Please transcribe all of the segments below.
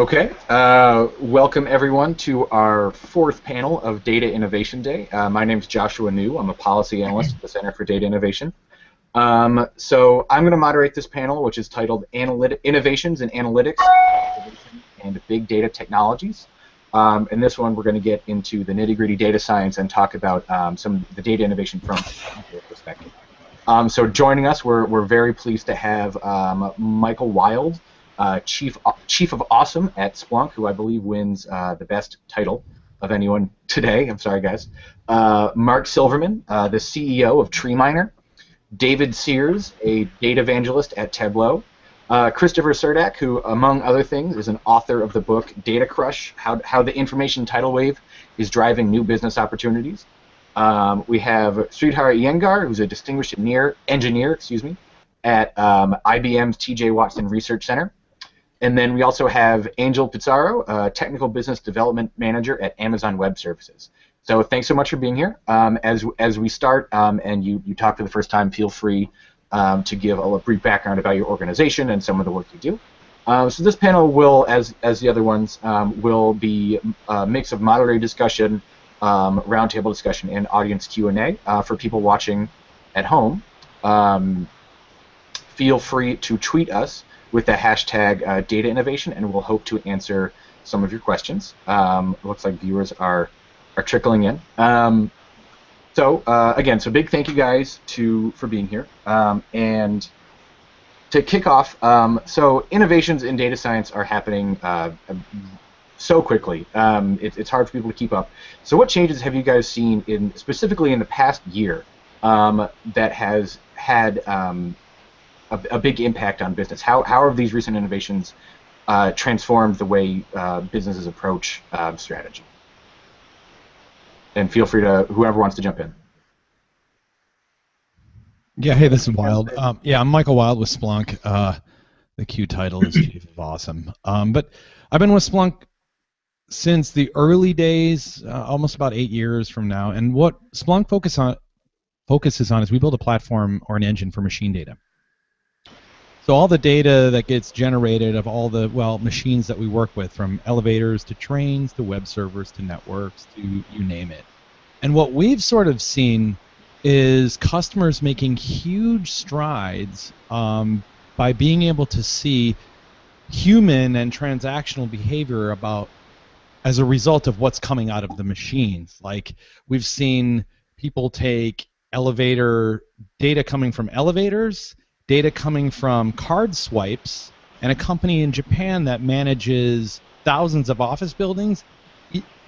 Okay, welcome everyone to our fourth panel of Data Innovation Day. My name is Joshua New. I'm a policy analyst at the Center for Data Innovation. So I'm going to moderate this panel, which is titled Innovations in Analytics, and Big Data Technologies. In this one, we're going to get into the nitty-gritty data science and talk about some of the data innovation from a perspective. So joining us, we're very pleased to have Michael Wild, Chief of Awesome at Splunk, who I believe wins the best title of anyone today. I'm sorry, guys. Mark Silverman, the CEO of TreeMiner. David Sears, a data evangelist at Tableau. Christopher Surdak, who, among other things, is an author of the book Data Crush, How the Information Tidal Wave is Driving New Business Opportunities. We have Sridhar Iyengar, who's a distinguished engineer at IBM's T.J. Watson Research Center. And then we also have Angel Pizarro, Technical Business Development Manager at Amazon Web Services. So thanks so much for being here. As we start and you talk for the first time, feel free to give a brief background about your organization and some of the work you do. So this panel will, as the other ones, will be a mix of moderated discussion, roundtable discussion, and audience Q&A for people watching at home. Feel free to tweet us with the hashtag data innovation, and we'll hope to answer some of your questions. It looks like viewers are trickling in. Again, so big thank you guys for being here. And to kick off, so innovations in data science are happening so quickly. It's hard for people to keep up. So what changes have you guys seen specifically in the past year that has had a big impact on business? How have these recent innovations transformed the way businesses approach strategy? And feel free to, whoever wants to jump in. Yeah, hey, this is Wild. I'm Michael Wild with Splunk. The Q title is Chief of Awesome. But I've been with Splunk since the early days, almost about 8 years from now. And what Splunk focuses on is we build a platform or an engine for machine data. So all the data that gets generated of all the, machines that we work with, from elevators to trains to web servers to networks to you name it. And what we've sort of seen is customers making huge strides by being able to see human and transactional behavior as a result of what's coming out of the machines. Like, we've seen people take elevator data coming from elevators, data coming from card swipes, and a company in Japan that manages thousands of office buildings.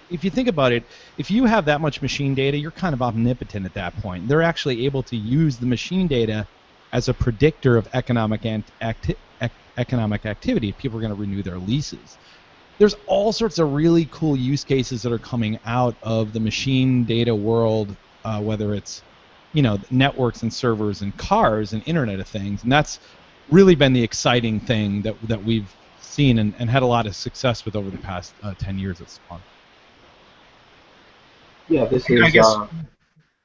If you think about it, if you have that much machine data, you're kind of omnipotent at that point. They're actually able to use the machine data as a predictor of economic activity if people are going to renew their leases. There's all sorts of really cool use cases that are coming out of the machine data world, whether it's networks and servers and cars and Internet of Things, and that's really been the exciting thing that we've seen and had a lot of success with over the past 10 years at Splunk. Yeah, this is.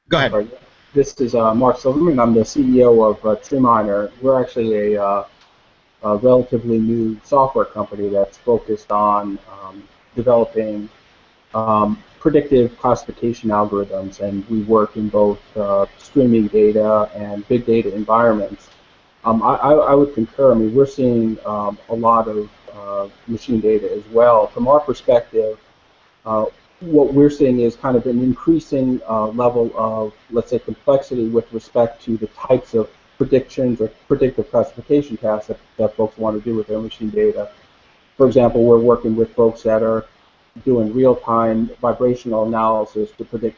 Go ahead. Sorry. This is Mark Silverman. I'm the CEO of TreeMiner. We're actually a relatively new software company that's focused on developing predictive classification algorithms, and we work in both streaming data and big data environments. I would concur. I mean, we're seeing a lot of machine data as well. From our perspective, what we're seeing is kind of an increasing level of, let's say, complexity with respect to the types of predictions or predictive classification tasks that folks want to do with their machine data. For example, we're working with folks that are doing real-time vibrational analysis to predict,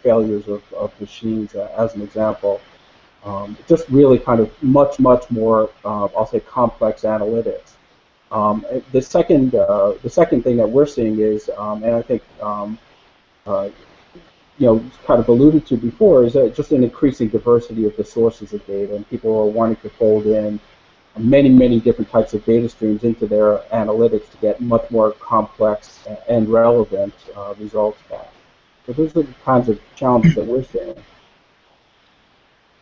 failures of machines, as an example. Just really kind of much more, I'll say, complex analytics. The second thing that we're seeing is, and I think, kind of alluded to before, is just an increasing diversity of the sources of data, and people are wanting to fold in many different types of data streams into their analytics to get much more complex and relevant results back. So those are the kinds of challenges that we're seeing.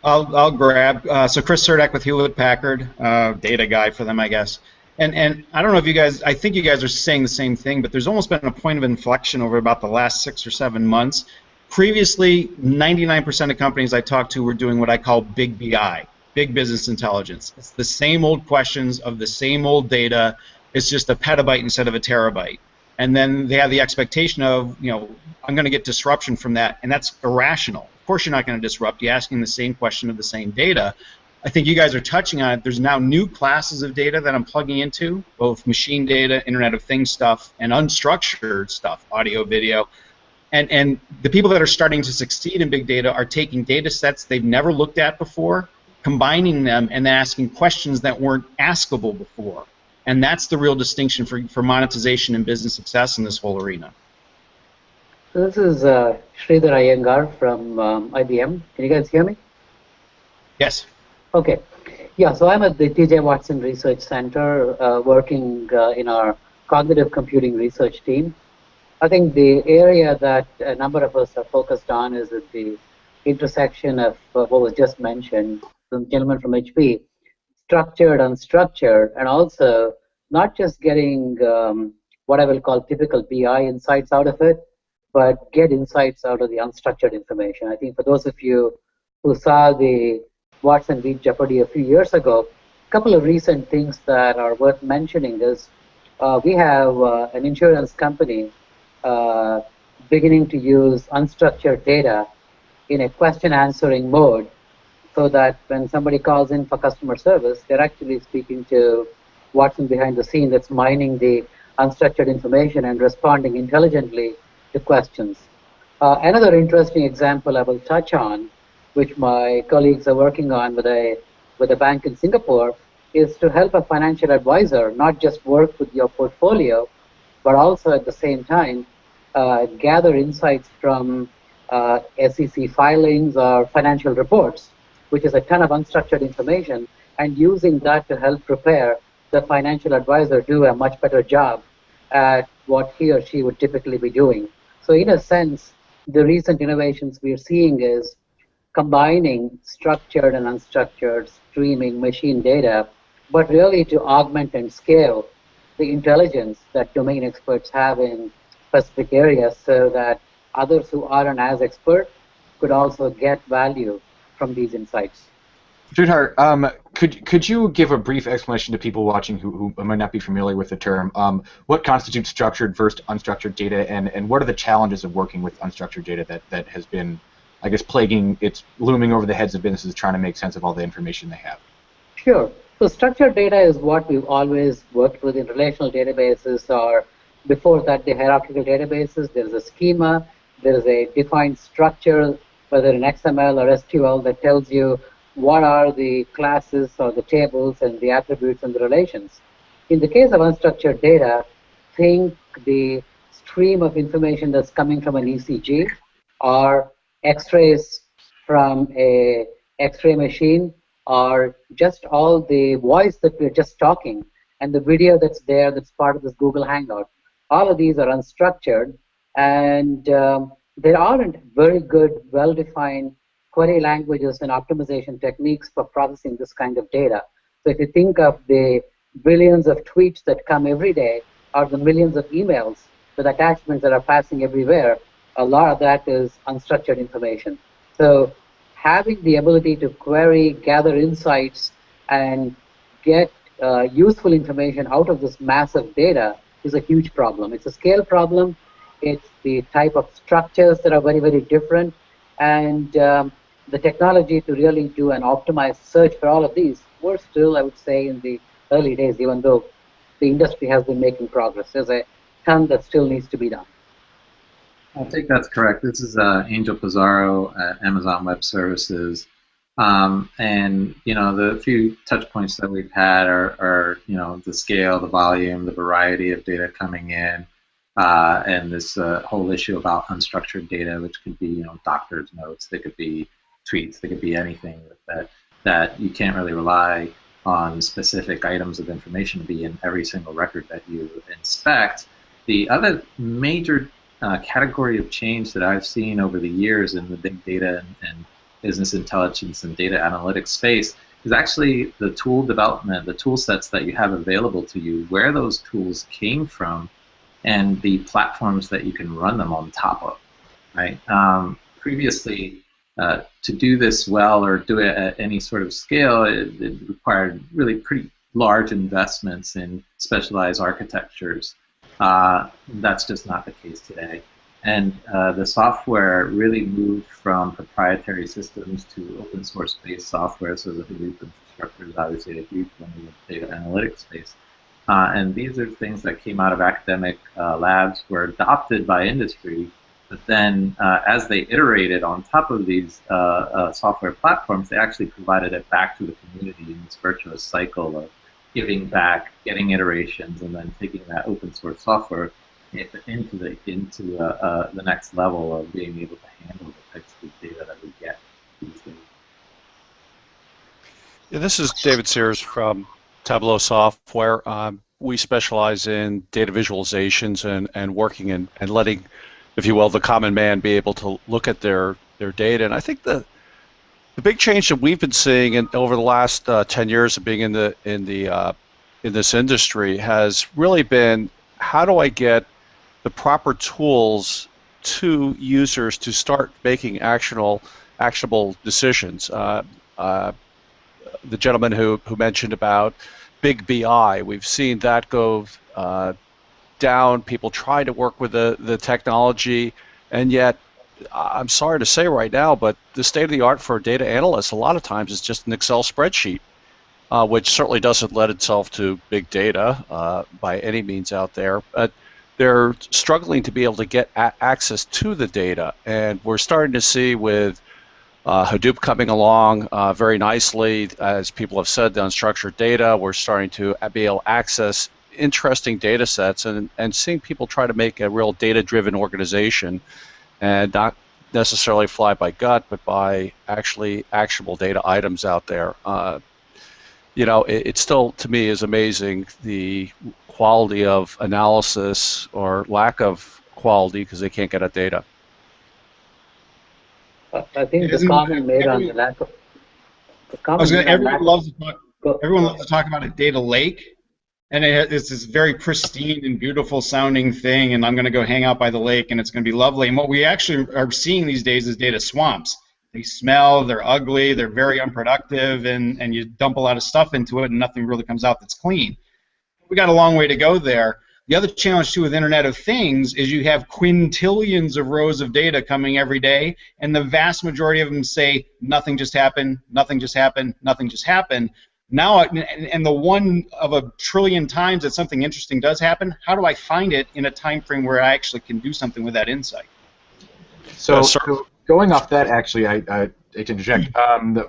I'll grab. So Chris Surdak with Hewlett Packard, data guy for them, I guess. And I don't know if you guys, I think you guys are saying the same thing, but there's almost been a point of inflection over about the last 6 or 7 months. Previously, 99% of companies I talked to were doing what I call big BI, big business intelligence. It's the same old questions of the same old data. It's just a petabyte instead of a terabyte. And then they have the expectation of, I'm going to get disruption from that, and that's irrational. Of course you're not going to disrupt. You're asking the same question of the same data. I think you guys are touching on it. There's now new classes of data that I'm plugging into, both machine data, Internet of Things stuff, and unstructured stuff, audio, video. And the people that are starting to succeed in big data are taking data sets they've never looked at before, combining them, and then asking questions that weren't askable before. And that's the real distinction for monetization and business success in this whole arena. So this is Sridhar Iyengar from IBM. Can you guys hear me? Yes. Okay. Yeah, so I'm at the T.J. Watson Research Center working in our cognitive computing research team. I think the area that a number of us are focused on is at the intersection of what was just mentioned, the gentleman from HP, structured, unstructured, and also not just getting what I will call typical BI insights out of it, but get insights out of the unstructured information. I think for those of you who saw the Watson beat Jeopardy a few years ago, a couple of recent things that are worth mentioning is we have an insurance company beginning to use unstructured data in a question answering mode, so that when somebody calls in for customer service, they're actually speaking to Watson behind the scene that's mining the unstructured information and responding intelligently to questions. Another interesting example I will touch on, which my colleagues are working on with a bank in Singapore, is to help a financial advisor not just work with your portfolio, but also at the same time gather insights from SEC filings or financial reports, which is a ton of unstructured information, and using that to help prepare the financial advisor do a much better job at what he or she would typically be doing. So in a sense, the recent innovations we're seeing is combining structured and unstructured streaming machine data, but really to augment and scale the intelligence that domain experts have in specific areas, so that others who aren't as expert could also get value from these insights. Sridhar, could you give a brief explanation to people watching who might not be familiar with the term? What constitutes structured versus unstructured data, and what are the challenges of working with unstructured data that has been, I guess, it's looming over the heads of businesses trying to make sense of all the information they have? Sure. So structured data is what we've always worked with in relational databases, or before that, the hierarchical databases. There's a schema, there's a defined structure, whether in XML or SQL, that tells you what are the classes or the tables and the attributes and the relations. In the case of unstructured data, think the stream of information that's coming from an ECG, or X-rays from a X-ray machine, or just all the voice that we're just talking, and the video that's there that's part of this Google Hangout. All of these are unstructured, and there aren't very good, well-defined query languages and optimization techniques for processing this kind of data. So if you think of the billions of tweets that come every day, or the millions of emails with attachments that are passing everywhere, a lot of that is unstructured information. So having the ability to query, gather insights, and get useful information out of this massive data is a huge problem. It's a scale problem. It's the type of structures that are very, very different. And the technology to really do an optimized search for all of these, we're still, I would say, in the early days, even though the industry has been making progress. There's a ton that still needs to be done. I think that's correct. This is Angel Pizarro at Amazon Web Services. And, the few touch points that we've had are, the scale, the volume, the variety of data coming in, and this whole issue about unstructured data, which could be, doctor's notes, they could be tweets, they could be anything that you can't really rely on specific items of information to be in every single record that you inspect. The other major category of change that I've seen over the years in the big data and business intelligence and data analytics space is actually the tool development, the tool sets that you have available to you, where those tools came from, and the platforms that you can run them on top of, right? Previously, to do this well or do it at any sort of scale, it required really pretty large investments in specialized architectures. That's just not the case today. And the software really moved from proprietary systems to open source based software, so the Hadoop infrastructure is obviously a huge one in the data analytics space. And these are things that came out of academic labs, were adopted by industry, but then as they iterated on top of these software platforms, they actually provided it back to the community in this virtuous cycle of giving back, getting iterations, and then taking that open source software into the next level of being able to handle the types of data that we get these days. Yeah, this is David Sears from Tableau Software. We specialize in data visualizations and working and letting, if you will, the common man be able to look at their data. And I think the big change that we've been seeing over the last 10 years of being in this industry has really been, how do I get the proper tools to users to start making actionable decisions? The gentleman who mentioned about Big BI, we've seen that go down. People try to work with the technology, and yet, I'm sorry to say right now, but the state of the art for a data analyst a lot of times is just an Excel spreadsheet, which certainly doesn't lend itself to big data by any means out there. But they're struggling to be able to get access to the data, and we're starting to see with Hadoop coming along very nicely, as people have said, the unstructured data, we're starting to be able to access interesting data sets and seeing people try to make a real data-driven organization and not necessarily fly by gut, but by actually actionable data items out there. You know, it still, to me, is amazing the quality of analysis or lack of quality because they can't get at data. I think the comment made on the lack of everyone loves to talk about a data lake, and it's this very pristine and beautiful sounding thing, and I'm going to go hang out by the lake, and it's going to be lovely. And what we actually are seeing these days is data swamps. They smell, they're ugly, they're very unproductive, and you dump a lot of stuff into it, and nothing really comes out that's clean. We got a long way to go there. The other challenge, too, with Internet of Things is you have quintillions of rows of data coming every day, and the vast majority of them say, nothing just happened, nothing just happened, nothing just happened. Now, and the one of a trillion times that something interesting does happen, how do I find it in a time frame where I actually can do something with that insight? So going off that, actually, I to interject,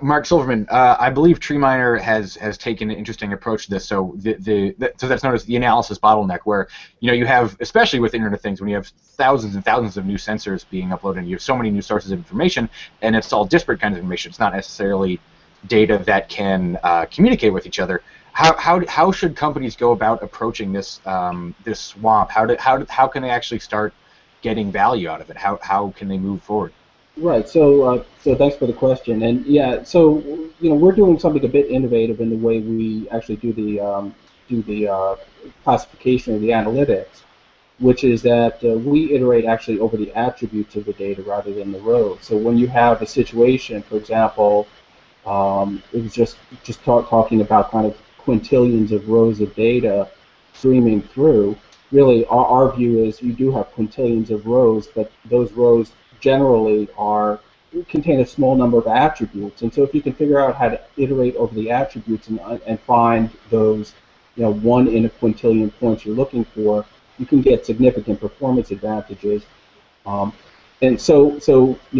Mark Silverman, I believe TreeMiner has taken an interesting approach to this. So so that's known as the analysis bottleneck, where you have, especially with Internet of Things, when you have thousands and thousands of new sensors being uploaded, and you have so many new sources of information, and it's all disparate kinds of information. It's not necessarily data that can communicate with each other. How should companies go about approaching this this swamp? How can they actually start getting value out of it? How can they move forward? Right. So thanks for the question. And yeah, so we're doing something a bit innovative in the way we actually do the classification of the analytics, which is that we iterate actually over the attributes of the data rather than the rows. So when you have a situation, for example, it was just talking about kind of quintillions of rows of data streaming through. Really, our view is you do have quintillions of rows, but those rows generally contain a small number of attributes, and so if you can figure out how to iterate over the attributes and find those, one in a quintillion points you're looking for, you can get significant performance advantages. And so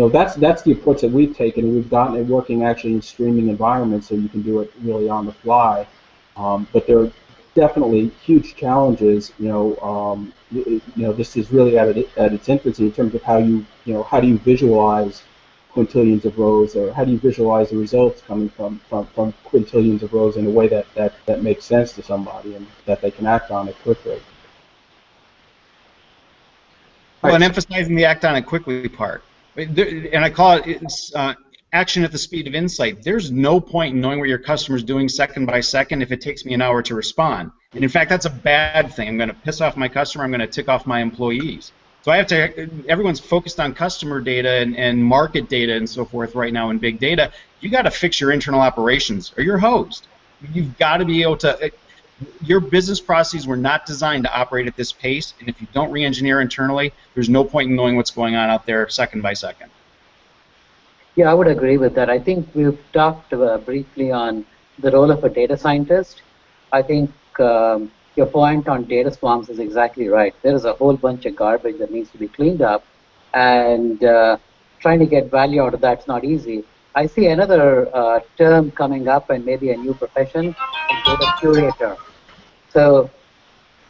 that's the approach that we've taken, and we've gotten it working actually in streaming environments, so you can do it really on the fly. But there are definitely huge challenges. This is really at its infancy in terms of how do you visualize quintillions of rows, or how do you visualize the results coming from quintillions of rows in a way that makes sense to somebody and that they can act on it quickly. Well, and emphasizing the act on it quickly part, and I call it action at the speed of insight. There's no point in knowing what your customer's doing second by second if it takes me an hour to respond. And in fact, that's a bad thing. I'm going to piss off my customer. I'm going to tick off my employees. So I have to. Everyone's focused on customer data and market data and so forth right now in big data. You got to fix your internal operations, or you're hosed. You've got to be able to. Your business processes were not designed to operate at this pace, and if you don't re-engineer internally, there's no point in knowing what's going on out there second by second. Yeah, I would agree with that. I think we've talked briefly on the role of a data scientist. I think your point on data swarms is exactly right. There is a whole bunch of garbage that needs to be cleaned up, and trying to get value out of that's not easy. I see another term coming up, and maybe a new profession, data curator. So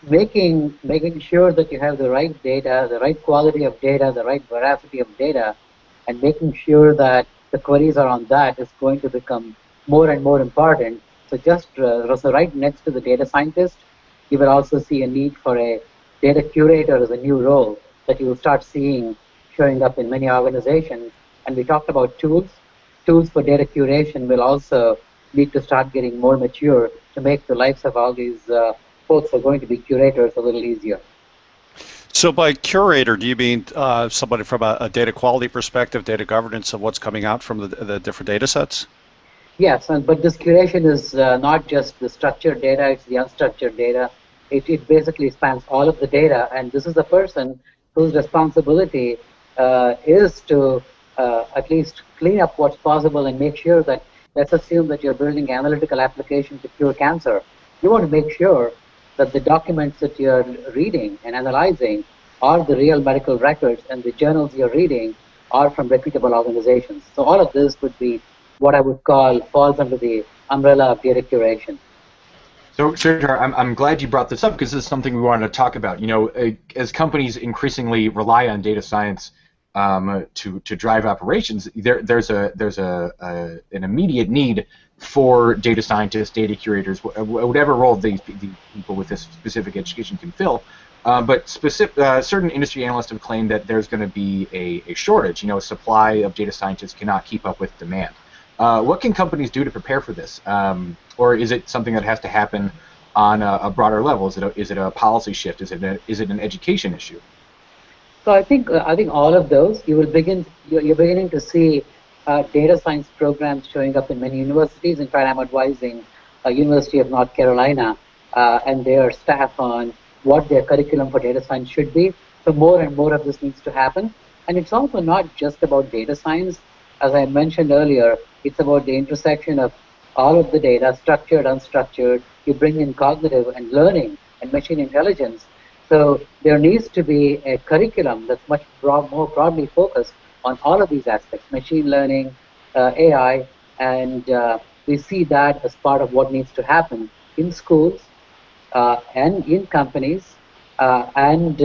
making sure that you have the right data, the right quality of data, the right veracity of data, and making sure that the queries are on that is going to become more and more important. So just so right next to the data scientist, you will also see a need for a data curator as a new role that you will start seeing showing up in many organizations. And we talked about tools. Tools for data curation will also need to start getting more mature to make the lives of all these folks who are going to be curators a little easier. So by curator, do you mean somebody from a data quality perspective, data governance of what's coming out from the different data sets? Yes, but this curation is not just the structured data, it's the unstructured data. It basically spans all of the data, and this is the person whose responsibility is to at least clean up what's possible and make sure that, let's assume that you're building analytical application to cure cancer. You want to make sure that the documents that you're reading and analyzing are the real medical records, and the journals you're reading are from reputable organizations. So all of this would be what I would call falls under the umbrella of data curation. So, Sridhar, I'm glad you brought this up because this is something we wanted to talk about. You know, as companies increasingly rely on data science to drive operations, there's an immediate need for data scientists, data curators, whatever role these people with this specific education can fill. But certain industry analysts have claimed that there's going to be a shortage. You know, a supply of data scientists cannot keep up with demand. What can companies do to prepare for this? Or is it something that has to happen on a broader level? Is it a policy shift? Is it an education issue? So I think all of those. You're beginning to see data science programs showing up in many universities. In fact, I'm advising University of North Carolina and their staff on what their curriculum for data science should be. So more and more of this needs to happen. And it's also not just about data science. As I mentioned earlier, it's about the intersection of all of the data, structured, unstructured. You bring in cognitive and learning and machine intelligence. So there needs to be a curriculum that's much more broadly focused on all of these aspects, machine learning, AI, and we see that as part of what needs to happen in schools and in companies and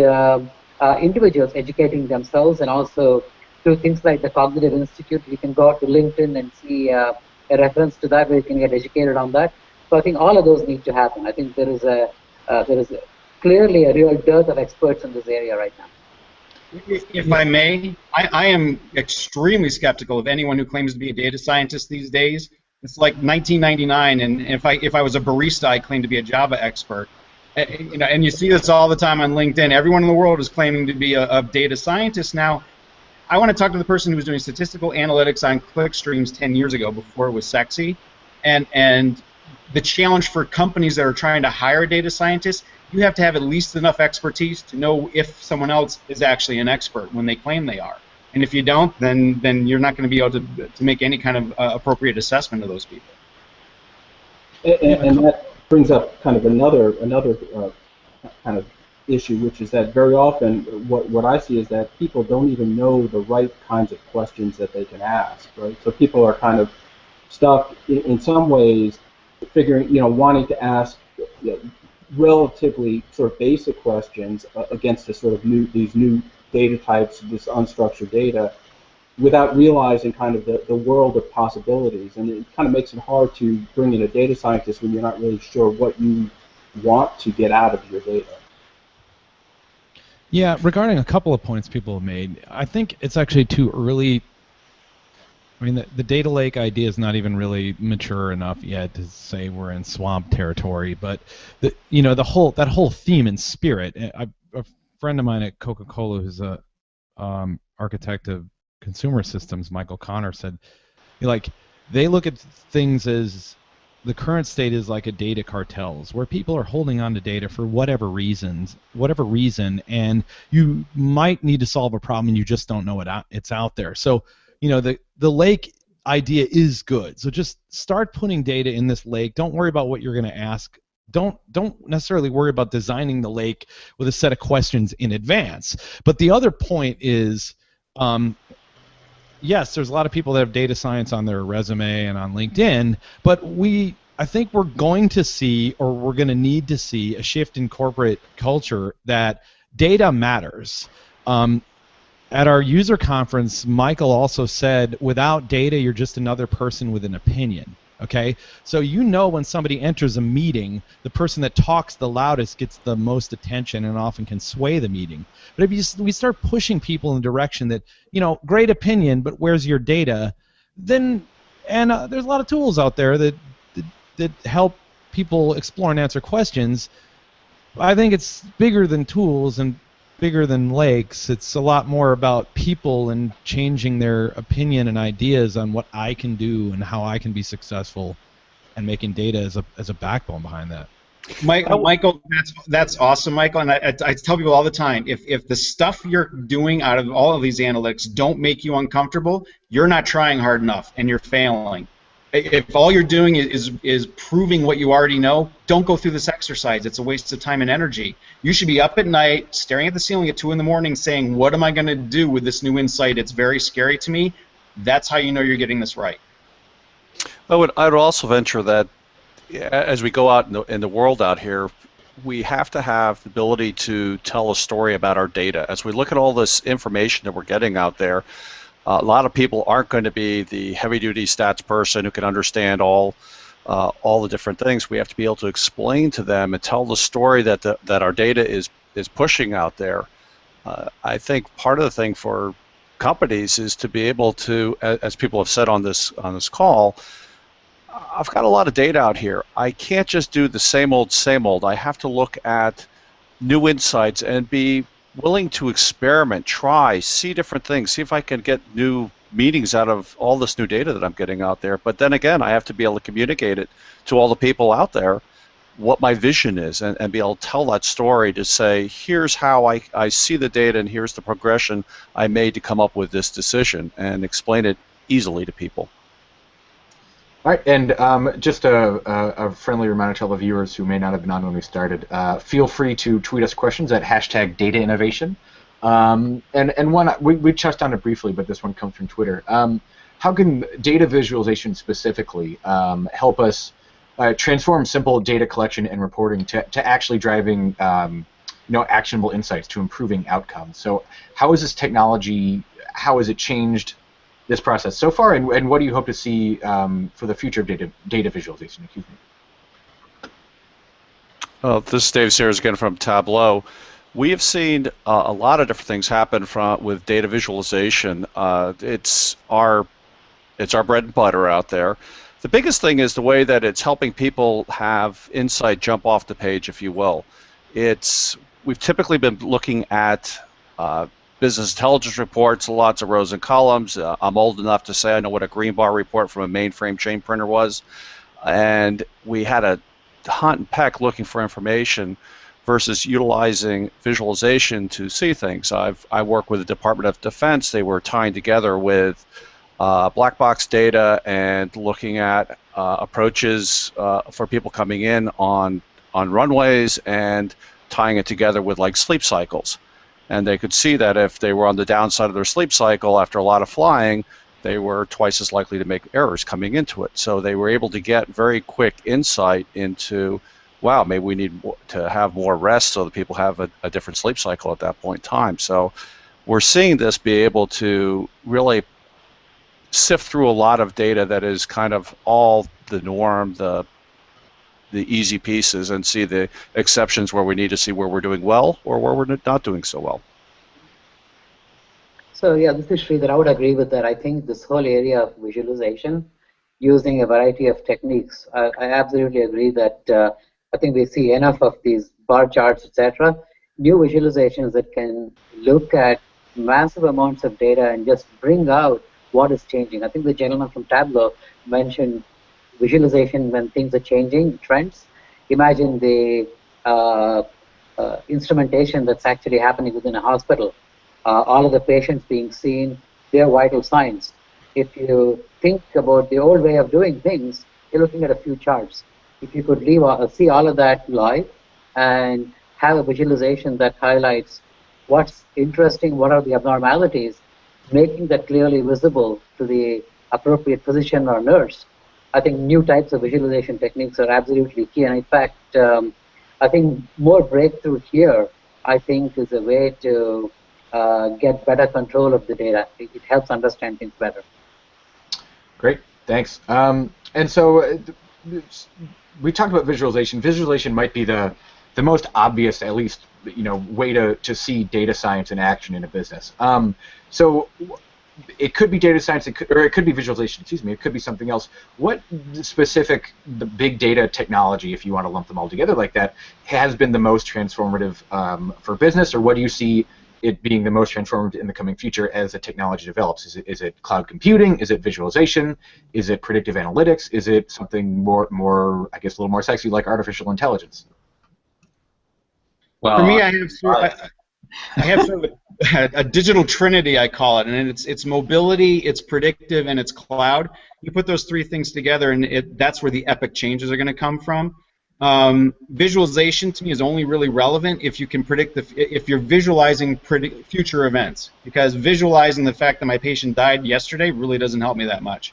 individuals educating themselves, and also through things like the Cognitive Institute. You can go out to LinkedIn and see a reference to that where you can get educated on that. So I think all of those need to happen. I think there is clearly a real dearth of experts in this area right now. If I may, I am extremely skeptical of anyone who claims to be a data scientist these days. It's like 1999, and if I was a barista, I claimed to be a Java expert. You know, and you see this all the time on LinkedIn. Everyone in the world is claiming to be a data scientist now. I want to talk to the person who was doing statistical analytics on click streams 10 years ago before it was sexy, and the challenge for companies that are trying to hire data scientists, you have to have at least enough expertise to know if someone else is actually an expert when they claim they are. And if you don't, then you're not going to be able to make any kind of appropriate assessment of those people. And that brings up kind of another kind of issue, which is that very often what I see is that people don't even know the right kinds of questions that they can ask, right? So people are kind of stuck in some ways figuring, wanting to ask relatively sort of basic questions against this sort of these new data types, this unstructured data, without realizing kind of the world of possibilities. And it kind of makes it hard to bring in a data scientist when you're not really sure what you want to get out of your data. Yeah, regarding a couple of points people have made, I think it's actually too early I mean, the data lake idea is not even really mature enough yet to say we're in swamp territory. But the whole theme and spirit. A friend of mine at Coca-Cola, who's a architect of consumer systems, Michael Connor, said, like, they look at things as the current state is like a data cartels, where people are holding on to data for whatever reason, and you might need to solve a problem and you just don't know it's out there. So, the lake idea is good. So just start putting data in this lake. Don't worry about what you're going to ask. Don't necessarily worry about designing the lake with a set of questions in advance. But the other point is, yes, there's a lot of people that have data science on their resume and on LinkedIn, but I think we're going to see, or we're going to need to see, a shift in corporate culture that data matters. At our user conference, Michael also said, without data, you're just another person with an opinion. Okay? So when somebody enters a meeting, the person that talks the loudest gets the most attention and often can sway the meeting. But if we start pushing people in the direction that, great opinion, but where's your data, then, and there's a lot of tools out there that help people explore and answer questions. I think it's bigger than tools and bigger than lakes. It's a lot more about people and changing their opinion and ideas on what I can do and how I can be successful, and making data as a backbone behind that. Michael, that's awesome, Michael. And I tell people all the time, if the stuff you're doing out of all of these analytics don't make you uncomfortable, you're not trying hard enough and you're failing. If all you're doing is proving what you already know, don't go through this exercise. It's a waste of time and energy. You should be up at night, staring at the ceiling at 2 in the morning, saying, what am I going to do with this new insight? It's very scary to me. That's how you know you're getting this right. I would also venture that as we go out in the world out here, we have to have the ability to tell a story about our data. As we look at all this information that we're getting out there, a lot of people aren't going to be the heavy-duty stats person who can understand all the different things. We have to be able to explain to them and tell the story that our data is pushing out there. I think part of the thing for companies is to be able to, as people have said on this call, I've got a lot of data out here. I can't just do the same old, same old. I have to look at new insights and be willing to experiment, try, see different things, see if I can get new meanings out of all this new data that I'm getting out there. But then again, I have to be able to communicate it to all the people out there what my vision is, and be able to tell that story to say, here's how I see the data and here's the progression I made to come up with this decision, and explain it easily to people. All right, and just a friendly reminder to all the viewers who may not have been on when we started, feel free to tweet us questions at #DataInnovation. And one, we touched on it briefly, but this one comes from Twitter. How can data visualization specifically help us transform simple data collection and reporting to actually driving actionable insights, to improving outcomes? So how is this technology, how has it changed this process so far, and what do you hope to see for the future of data visualization? Excuse me. This is Dave Sears again from Tableau. We have seen a lot of different things happen with data visualization. It's our bread and butter out there. The biggest thing is the way that it's helping people have insight jump off the page, if you will. We've typically been looking at business intelligence reports, lots of rows and columns. I'm old enough to say I know what a green bar report from a mainframe chain printer was. And we had a hunt and peck looking for information versus utilizing visualization to see things. I work with the Department of Defense. They were tying together with black box data and looking at approaches for people coming in on runways and tying it together with like sleep cycles. And they could see that if they were on the downside of their sleep cycle after a lot of flying, they were twice as likely to make errors coming into it. So they were able to get very quick insight into, wow, maybe we need to have more rest so that people have a different sleep cycle at that point in time. So we're seeing this be able to really sift through a lot of data that is kind of all the norm, the easy pieces, and see the exceptions where we need to see where we're doing well or where we're not doing so well. So yeah, this is Sridhar. I would agree with that. I think this whole area of visualization using a variety of techniques, I absolutely agree that I think we see enough of these bar charts, etc. New visualizations that can look at massive amounts of data and just bring out what is changing. I think the gentleman from Tableau mentioned visualization when things are changing, trends. Imagine the instrumentation that's actually happening within a hospital, all of the patients being seen, their vital signs. If you think about the old way of doing things, you're looking at a few charts. If you could see all of that live and have a visualization that highlights what's interesting, what are the abnormalities, making that clearly visible to the appropriate physician or nurse, I think new types of visualization techniques are absolutely key. And in fact, I think more breakthrough here, I think, is a way to get better control of the data. It helps understand things better. Great, thanks. And so we talked about visualization. Visualization might be the most obvious, at least, way to see data science in action in a business. So it could be data science, or it could be visualization. Excuse me. It could be something else. What specific the big data technology, if you want to lump them all together like that, has been the most transformative for business, or what do you see it being the most transformative in the coming future as the technology develops? Is it cloud computing? Is it visualization? Is it predictive analytics? Is it something more I guess, a little more sexy like artificial intelligence? Well, for me, I have sort of a digital trinity, I call it, and it's mobility, it's predictive, and it's cloud. You put those three things together, and that's where the epic changes are going to come from. Visualization to me is only really relevant if you can predict if you're visualizing future events, because visualizing the fact that my patient died yesterday really doesn't help me that much.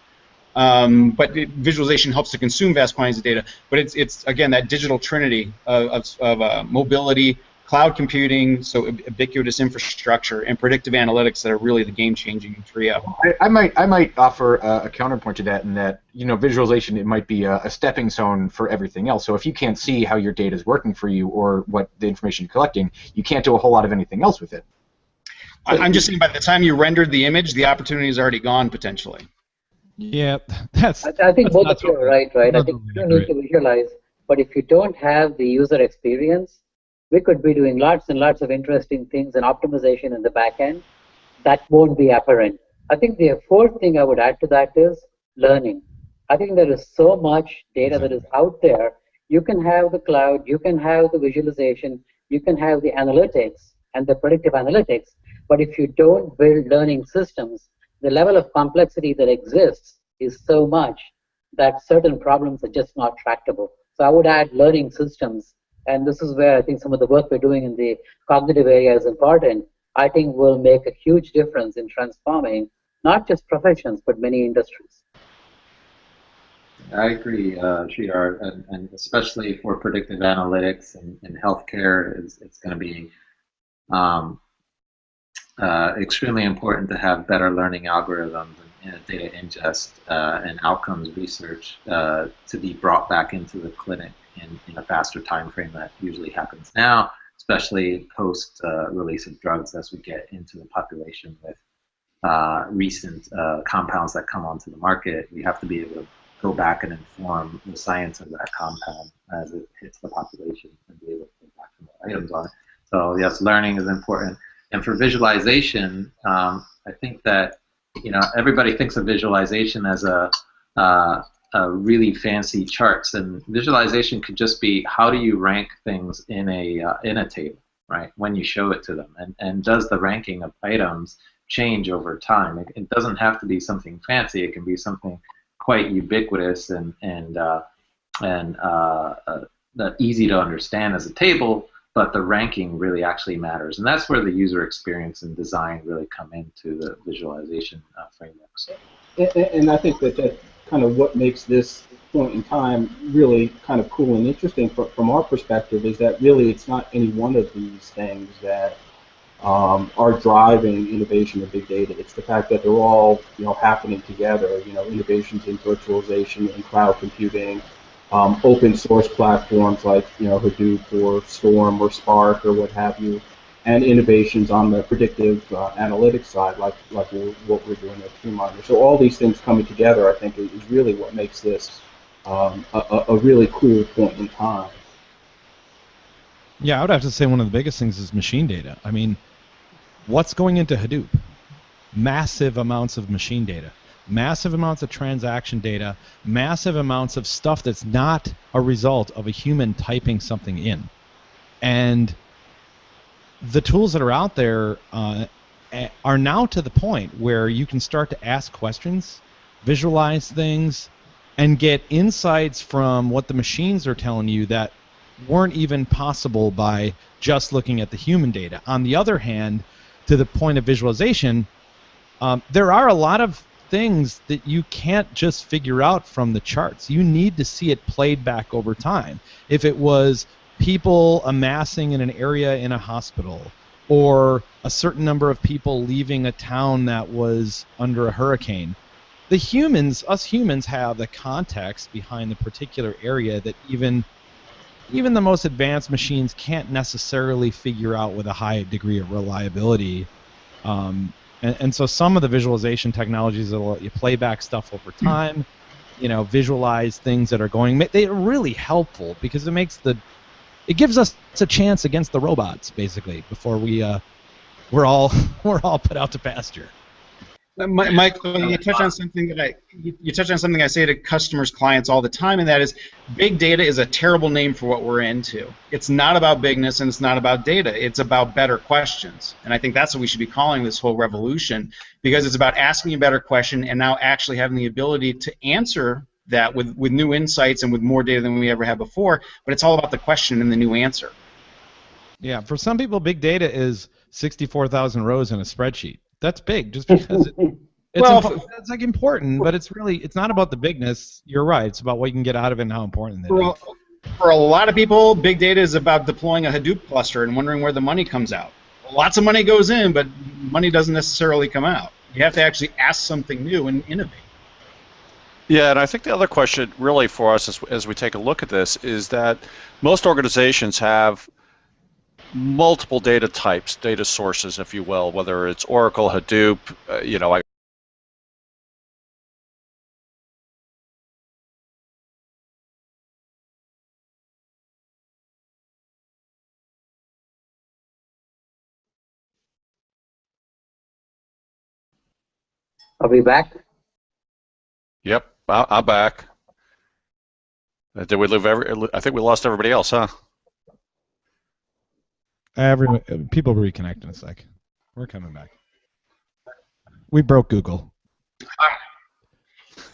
But visualization helps to consume vast quantities of data. But it's again that digital trinity of mobility, cloud computing, so ubiquitous infrastructure, and predictive analytics that are really the game-changing trio. I might offer a counterpoint to that, in that visualization, it might be a stepping stone for everything else. So if you can't see how your data is working for you or what the information you're collecting, you can't do a whole lot of anything else with it. I'm just saying, by the time you rendered the image, the opportunity is already gone potentially. Yeah, I think both of you are right. I think you don't need to visualize, but if you don't have the user experience, we could be doing lots and lots of interesting things and optimization in the back end. That won't be apparent. I think the fourth thing I would add to that is learning. I think there is so much data that is out there. You can have the cloud, you can have the visualization, you can have the analytics and the predictive analytics, but if you don't build learning systems, the level of complexity that exists is so much that certain problems are just not tractable. So I would add learning systems. And this is where I think some of the work we're doing in the cognitive area is important. I think will make a huge difference in transforming not just professions, but many industries. I agree, Sridhar, and especially for predictive analytics and healthcare, it's going to be extremely important to have better learning algorithms and data ingest and outcomes research to be brought back into the clinic in a faster time frame that usually happens now, especially post release of drugs as we get into the population with recent compounds that come onto the market. We have to be able to go back and inform the science of that compound as it hits the population and be able to put back some more items on it. So yes, learning is important. And for visualization, I think that everybody thinks of visualization as a really fancy charts, and visualization could just be how do you rank things in a table, right? When you show it to them, and does the ranking of items change over time? It doesn't have to be something fancy. It can be something quite ubiquitous and easy to understand as a table, but the ranking really actually matters, and that's where the user experience and design really come into the visualization frameworks. And I think that kind of what makes this point in time really kind of cool and interesting from our perspective is that really it's not any one of these things that are driving innovation in big data. It's the fact that they're all happening together. Innovations in virtualization and cloud computing, open source platforms like Hadoop or Storm or Spark or what have you, and innovations on the predictive analytics side, like what we're doing at TrueMiner. So all these things coming together, I think, is really what makes this a really cool point in time. Yeah, I would have to say one of the biggest things is machine data. I mean, what's going into Hadoop? Massive amounts of machine data, massive amounts of transaction data, massive amounts of stuff that's not a result of a human typing something in. And the tools that are out there are now to the point where you can start to ask questions, visualize things, and get insights from what the machines are telling you that weren't even possible by just looking at the human data. On the other hand, to the point of visualization, there are a lot of things that you can't just figure out from the charts. You need to see it played back over time. If it was people amassing in an area in a hospital, or a certain number of people leaving a town that was under a hurricane, us humans have the context behind the particular area that even the most advanced machines can't necessarily figure out with a high degree of reliability. And so some of the visualization technologies that let you play back stuff over time, visualize things that are going, they're really helpful because it gives us a chance against the robots, basically, before we're all put out to pasture. Mike, you touch on something I say to customers, clients all the time, and that is big data is a terrible name for what we're into. It's not about bigness and it's not about data. It's about better questions. And I think that's what we should be calling this whole revolution, because it's about asking a better question and now actually having the ability to answer that with new insights and with more data than we ever had before. But it's all about the question and the new answer. Yeah, for some people, big data is 64,000 rows in a spreadsheet. That's big, just because it's like important, but it's not about the bigness. You're right. It's about what you can get out of it and how important it is. For a lot of people, big data is about deploying a Hadoop cluster and wondering where the money comes out. Lots of money goes in, but money doesn't necessarily come out. You have to actually ask something new and innovate. Yeah, and I think the other question really for us as we take a look at this is that most organizations have multiple data types, data sources, if you will, whether it's Oracle, Hadoop, Are we back? Yep, I'm back. Did we lose I think we lost everybody else, huh? People reconnect in a sec. We're coming back. We broke Google.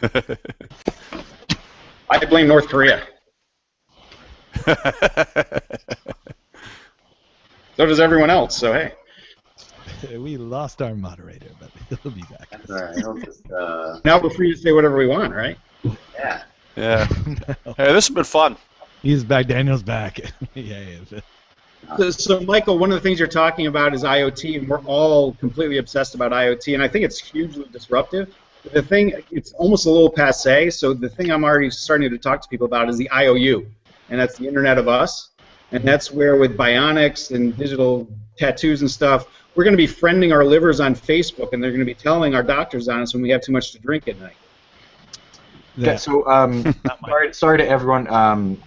I blame North Korea. So does everyone else, so hey. We lost our moderator, but he'll be back. That's all right. He'll just, now we're free to say whatever we want, right? Yeah. Yeah. No. Hey, this has been fun. He's back. Daniel's back. Yeah. So, Michael, one of the things you're talking about is IoT, and we're all completely obsessed about IoT, and I think it's hugely disruptive. The thing, it's almost a little passé, so the thing I'm already starting to talk to people about is the IOU, and that's the Internet of Us, and that's where with bionics and digital tattoos and stuff, we're going to be friending our livers on Facebook, and they're going to be telling our doctors on us when we have too much to drink at night. Yeah, so sorry to everyone.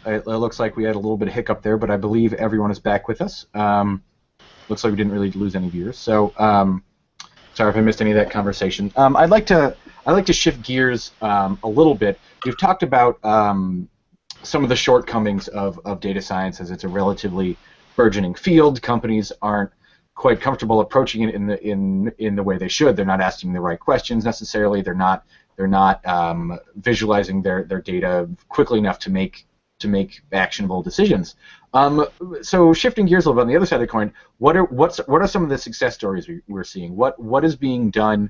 It looks like we had a little bit of hiccup there, but I believe everyone is back with us. Looks like we didn't really lose any viewers. So sorry if I missed any of that conversation. I'd like to shift gears a little bit. We've talked about some of the shortcomings of data science, as it's a relatively burgeoning field. Companies aren't quite comfortable approaching it in the way they should. They're not asking the right questions necessarily. They're not visualizing their data quickly enough to make actionable decisions. So shifting gears a little bit on the other side of the coin, what are some of the success stories we're seeing? What is being done?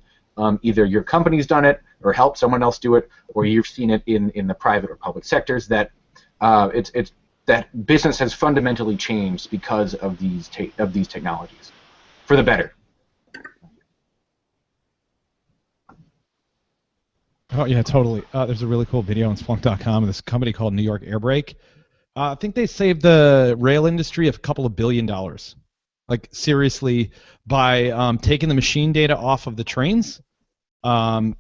Either your company's done it, or helped someone else do it, or you've seen it in the private or public sectors that that business has fundamentally changed because of these technologies for the better. Oh yeah, totally. There's a really cool video on Splunk.com of this company called New York Airbrake. I think they saved the rail industry a couple of $1 billion like seriously, by taking the machine data off of the trains,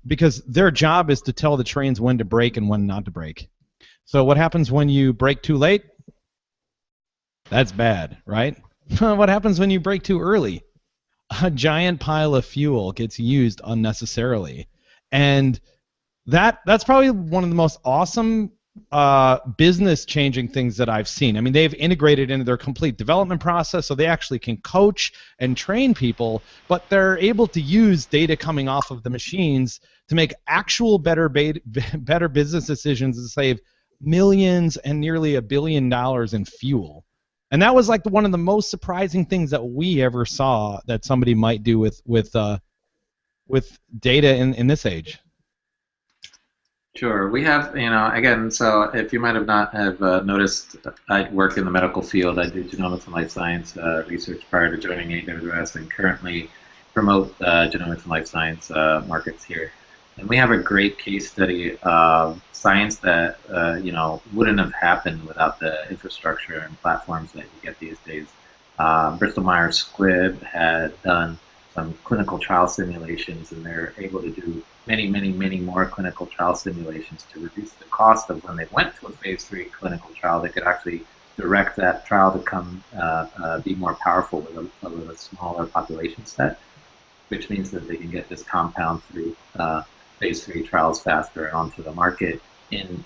because their job is to tell the trains when to brake and when not to brake. So what happens when you brake too late? That's bad, right? What happens when you brake too early? A giant pile of fuel gets used unnecessarily. And that's probably one of the most awesome business-changing things that I've seen. I mean, they've integrated into their complete development process, so they actually can coach and train people, but they're able to use data coming off of the machines to make actual better business decisions and save millions and nearly $1 billion in fuel. And that was like one of the most surprising things that we ever saw that somebody might do with data in this age. Sure. We have, again, so if you might have not have noticed, I work in the medical field. I do genomics and life science research prior to joining AWS, and currently promote genomics and life science markets here. And we have a great case study of science that wouldn't have happened without the infrastructure and platforms that you get these days. Bristol Myers Squibb had done some clinical trial simulations, and they're able to do many, many, many more clinical trial simulations to reduce the cost of when they went to a phase 3 clinical trial. They could actually direct that trial to come be more powerful with a smaller population set, which means that they can get this compound through phase 3 trials faster and onto the market, and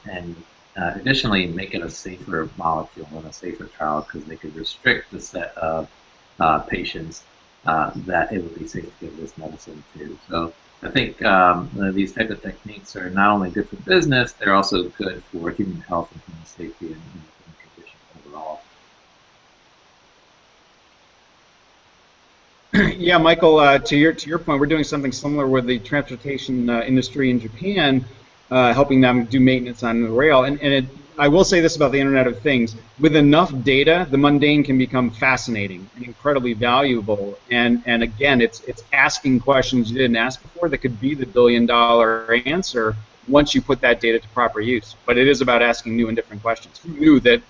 additionally make it a safer molecule and a safer trial, because they could restrict the set of patients that it would be safe to give this medicine to. So I think these type of techniques are not only good for business, they're also good for human health and human safety and human conditions overall. Yeah, Michael, to your point, we're doing something similar with the transportation industry in Japan, helping them do maintenance on the rail. And I will say this about the Internet of Things: with enough data, the mundane can become fascinating and incredibly valuable. And again, it's asking questions you didn't ask before that could be the billion-dollar answer once you put that data to proper use. But it is about asking new and different questions. Who knew that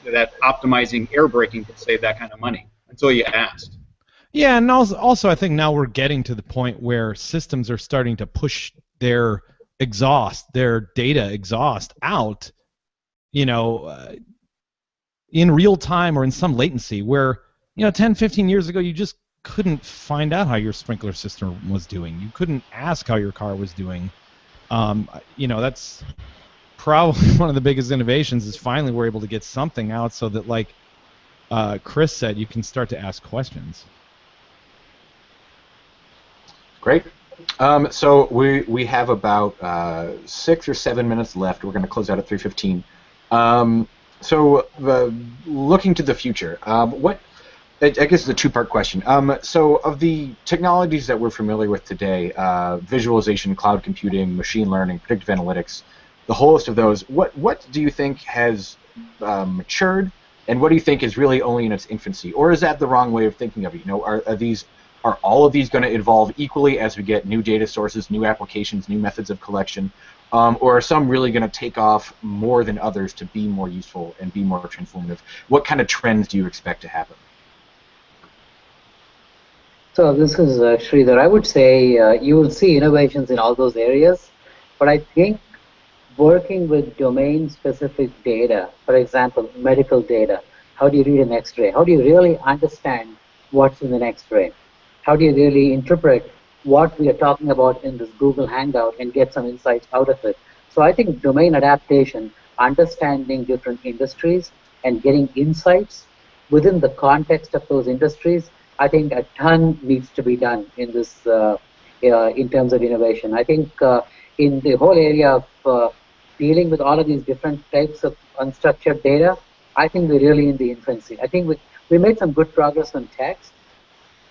optimizing air braking could save that kind of money until you asked? Yeah, and also I think now we're getting to the point where systems are starting to push their data exhaust out, in real time or in some latency, where 10, 15 years ago you just couldn't find out how your sprinkler system was doing. You couldn't ask how your car was doing. That's probably one of the biggest innovations, is finally we're able to get something out so that, like Chris said, you can start to ask questions. Great. So we have about 6 or 7 minutes left. We're going to close out at 3:15. So looking to the future, I guess it's a two-part question. So of the technologies that we're familiar with today, visualization, cloud computing, machine learning, predictive analytics, the whole list of those, what do you think has matured, and what do you think is really only in its infancy? Or is that the wrong way of thinking of it? Are all of these going to evolve equally as we get new data sources, new applications, new methods of collection? Or are some really going to take off more than others to be more useful and be more transformative? What kind of trends do you expect to happen? So this is Sridhar. I would say you will see innovations in all those areas, but I think working with domain-specific data, for example, medical data, how do you read an X-ray? How do you really understand what's in an X-ray? How do you really interpret what we are talking about in this Google Hangout and get some insights out of it? So I think domain adaptation, understanding different industries and getting insights within the context of those industries, I think a ton needs to be done in this, in terms of innovation. I think in the whole area of dealing with all of these different types of unstructured data, I think we're really in the infancy. I think we made some good progress on text.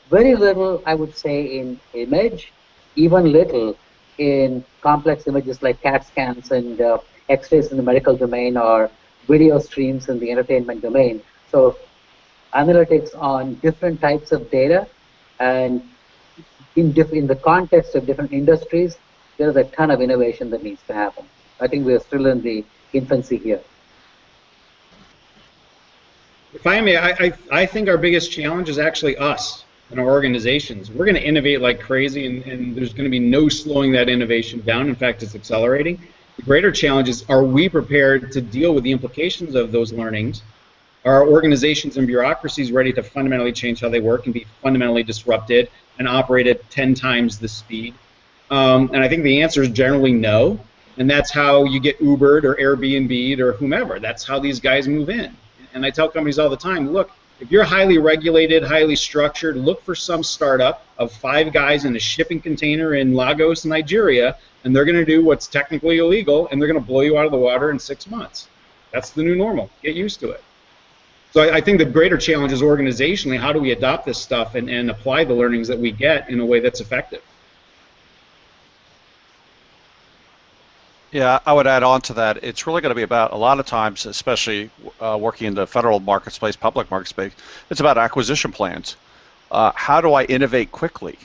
Very little, I would say, in image, even little in complex images like CAT scans and X-rays in the medical domain, or video streams in the entertainment domain. So analytics on different types of data, and in the context of different industries, there's a ton of innovation that needs to happen. I think we're still in the infancy here. If I may, I think our biggest challenge is actually us. in our organizations. We're going to innovate like crazy, and there's going to be no slowing that innovation down. In fact, it's accelerating. The greater challenge is, are we prepared to deal with the implications of those learnings? Are organizations and bureaucracies ready to fundamentally change how they work and be fundamentally disrupted and operate at 10 times the speed? And I think the answer is generally no. And that's how you get Ubered or Airbnb'd or whomever. That's how these guys move in. And I tell companies all the time, look, if you're highly regulated, highly structured, look for some startup of 5 guys in a shipping container in Lagos, Nigeria, and they're going to do what's technically illegal, and they're going to blow you out of the water in 6 months. That's the new normal. Get used to it. So I think the greater challenge is organizationally, how do we adopt this stuff and apply the learnings that we get in a way that's effective? Yeah, I would add on to that. It's really going to be about, a lot of times, especially working in the federal market space, public market space, it's about acquisition plans. How do I innovate quickly?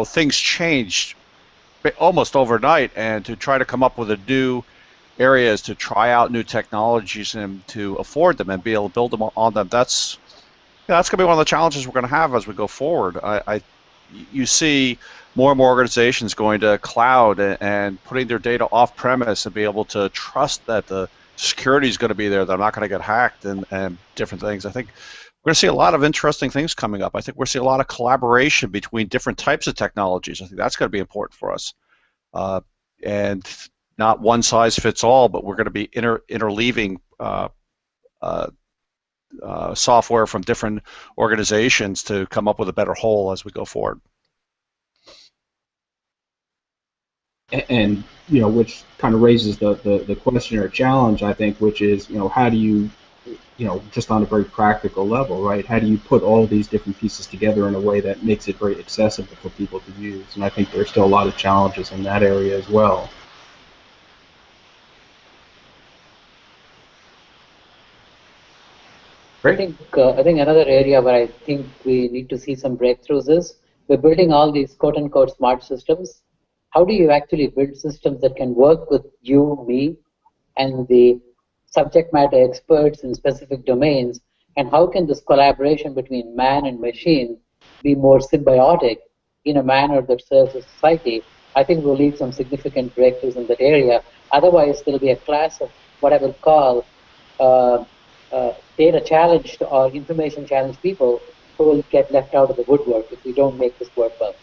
Things changed almost overnight, and to try to come up with a new areas to try out new technologies and to afford them and be able to build them on them, that's going to be one of the challenges we're going to have as we go forward. You see more and more organizations going to cloud and putting their data off premise and be able to trust that the security is going to be there, they're not going to get hacked and different things. I think we're going to see a lot of interesting things coming up. I think we're going to see a lot of collaboration between different types of technologies. I think that's going to be important for us. And not one size fits all, but we're going to be interleaving software from different organizations to come up with a better whole as we go forward. And which kind of raises the question or challenge, I think, which is, how do you, just on a very practical level, right? How do you put all these different pieces together in a way that makes it very accessible for people to use? And I think there's still a lot of challenges in that area as well. I think another area where I think we need to see some breakthroughs is we're building all these quote-unquote smart systems. How do you actually build systems that can work with you, me, and the subject matter experts in specific domains? And how can this collaboration between man and machine be more symbiotic in a manner that serves the society? I think we'll need some significant breakthroughs in that area. Otherwise, there will be a class of what I will call data challenged or information challenged people who will get left out of the woodwork if we don't make this work well.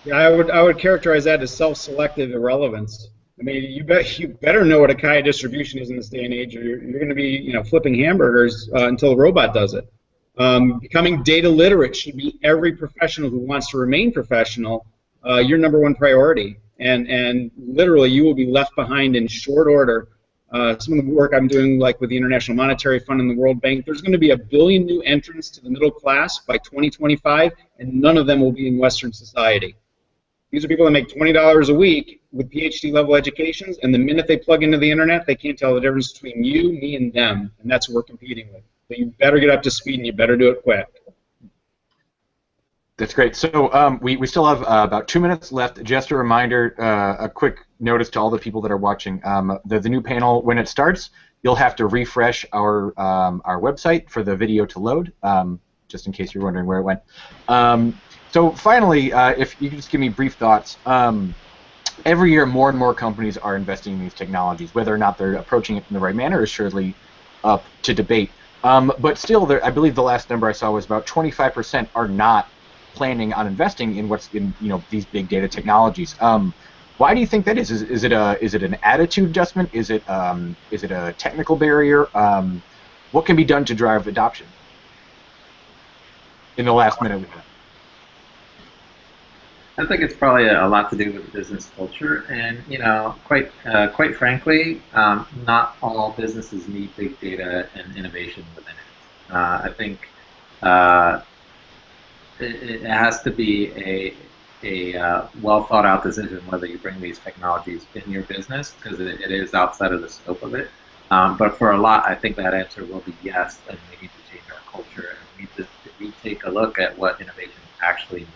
Yeah, I would characterize that as self-selective irrelevance. I mean, you better know what a Kaya distribution is in this day and age, or you're going to be flipping hamburgers until a robot does it. Becoming data literate should be every professional who wants to remain professional your number one priority, and literally you will be left behind in short order. Some of the work I'm doing, like with the International Monetary Fund and the World Bank, there's going to be 1 billion new entrants to the middle class by 2025, and none of them will be in Western society. These are people that make $20 a week with PhD level educations, and the minute they plug into the internet, they can't tell the difference between you, me, and them, and that's what we're competing with. So you better get up to speed, and you better do it quick. That's great. So we still have about 2 minutes left. Just a reminder, a quick notice to all the people that are watching. The new panel, when it starts, you'll have to refresh our website for the video to load, just in case you're wondering where it went. So finally, if you could just give me brief thoughts. Every year, more and more companies are investing in these technologies. Whether or not they're approaching it in the right manner is surely up to debate. But still, I believe the last number I saw was about 25% are not planning on investing in what's in these big data technologies. Why do you think that is? Is it an attitude adjustment? Is it a technical barrier? What can be done to drive adoption? In the last minute we have. I think it's probably a lot to do with business culture, and quite frankly, not all businesses need big data and innovation within it. I think it has to be a well thought out decision whether you bring these technologies in your business, because it is outside of the scope of it. But for a lot, I think that answer will be yes, and we need to change our culture, and we need to take a look at what innovation actually means.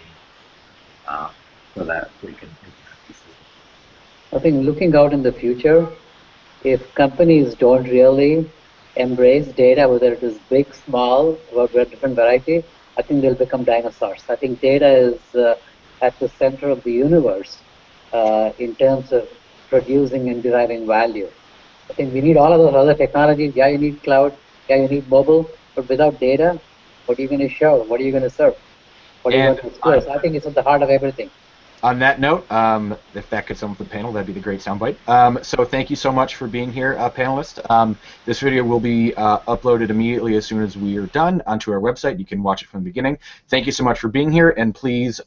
So that we can implement these systems. I think looking out in the future, if companies don't really embrace data, whether it is big, small, or different variety, I think they'll become dinosaurs. I think data is at the center of the universe in terms of producing and deriving value. I think we need all of those other technologies. Yeah, you need cloud. Yeah, you need mobile. But without data, what are you going to show? What are you going to serve? What are you going to disclose? I think it's at the heart of everything. On that note, if that could sum up the panel, that'd be the great soundbite. So thank you so much for being here, panelists. This video will be uploaded immediately as soon as we are done onto our website. You can watch it from the beginning. Thank you so much for being here, and please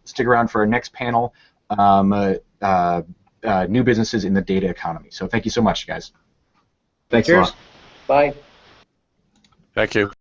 stick around for our next panel, New Businesses in the Data Economy. So thank you so much, guys. Thanks a lot. Bye. Thank you.